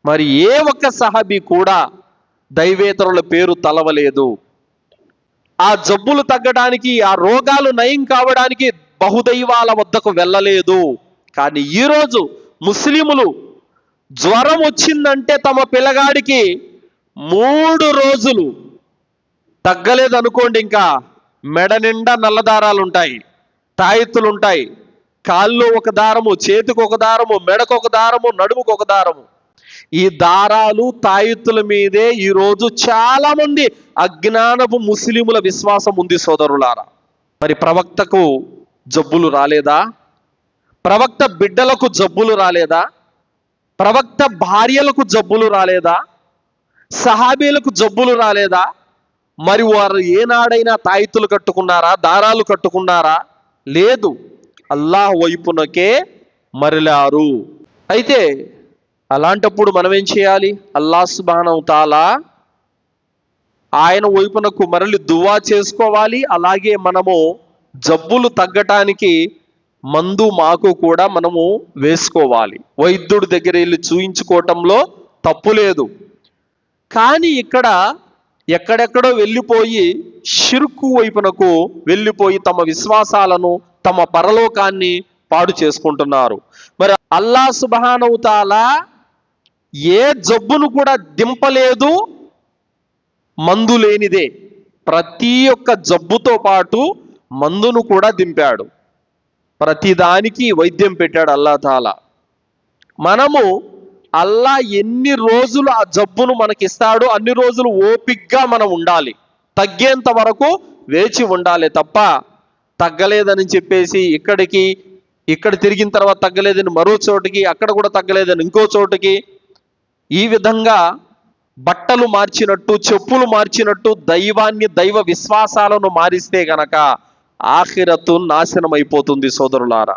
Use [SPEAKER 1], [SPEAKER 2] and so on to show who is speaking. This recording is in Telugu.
[SPEAKER 1] మరి ఏ ఒక్క సహాబీ కూడా దైవేతరుల పేరు తలవలేదు. ఆ జబ్బులు తగ్గడానికి, ఆ రోగాలు నయం కావడానికి బహుదైవాల వద్దకు వెళ్ళలేదు. కానీ ఈరోజు ముస్లిములు జ్వరం వచ్చిందంటే తమ పిల్లగాడికి 3 రోజులు తగ్గలేదు అనుకోండి, ఇంకా మెడ నిండా నల్లదారాలు ఉంటాయి, తాయెత్తులు ఉంటాయి, కాళ్ళు ఒక దారము, చేతికి ఒక దారము, మెడకు ఒక దారము, నడుముకు ఒక దారము. ఈ దారాలు తాయెత్తుల మీదే ఈరోజు చాలా మంది అజ్ఞానపు ముస్లిముల విశ్వాసం ఉంది సోదరులారా. మరి ప్రవక్తకు జబ్బులు రాలేదా? ప్రవక్త బిడ్డలకు జబ్బులు రాలేదా? ప్రవక్త భార్యలకు జబ్బులు రాలేదా? సహాబీలకు జబ్బులు రాలేదా? మరి వారు ఏనాడైనా తాయెత్తులు కట్టుకున్నారా? దారాలు కట్టుకున్నారా? లేదు. అల్లాహ్ వైపునకే మరలారు. అయితే అలాంటప్పుడు మనం ఏం చేయాలి? అల్లాహ్ సుబ్హానహు తఆలా ఆయన వైపునకు మరలి దువా చేసుకోవాలి. అలాగే మనము జబ్బులు తగ్గటానికి మందు మాకు కూడా మనము వేసుకోవాలి. వైద్యుడి దగ్గర వెళ్ళి చూయించుకోవటంలో తప్పు లేదు. కానీ ఇక్కడ ఎక్కడెక్కడో వెళ్ళిపోయి షిర్కు వైపునకు వెళ్ళిపోయి తమ విశ్వాసాలను, తమ పరలోకాన్ని పాడు చేసుకుంటున్నారు. మరి అల్లాహ్ సుబ్హానహు తఆలా ఏ జబ్బును కూడా దింపలేదు మందు లేనిదే. ప్రతి ఒక్క జబ్బుతో పాటు మందును కూడా దింపాడు. ప్రతిదానికి వైద్యం పెట్టాడు అల్లాహ్ తాలా. మనము అల్లా ఎన్ని రోజులు ఆ జబ్బును మనకిస్తాడో అన్ని రోజులు ఓపిగ్గా మనం ఉండాలి. తగ్గేంత వరకు వేచి ఉండాలి తప్ప తగ్గలేదని చెప్పేసి ఇక్కడ తిరిగిన తర్వాత తగ్గలేదని మరో చోటుకి, అక్కడ కూడా తగ్గలేదని ఇంకో చోటుకి, ఈ విధంగా బట్టలు మార్చినట్టు, చెప్పులు మార్చినట్టు దైవాన్ని, దైవ విశ్వాసాలను మారిస్తే గనక ఆఖిరతు నాశనం అయిపోతుంది సోదరులారా.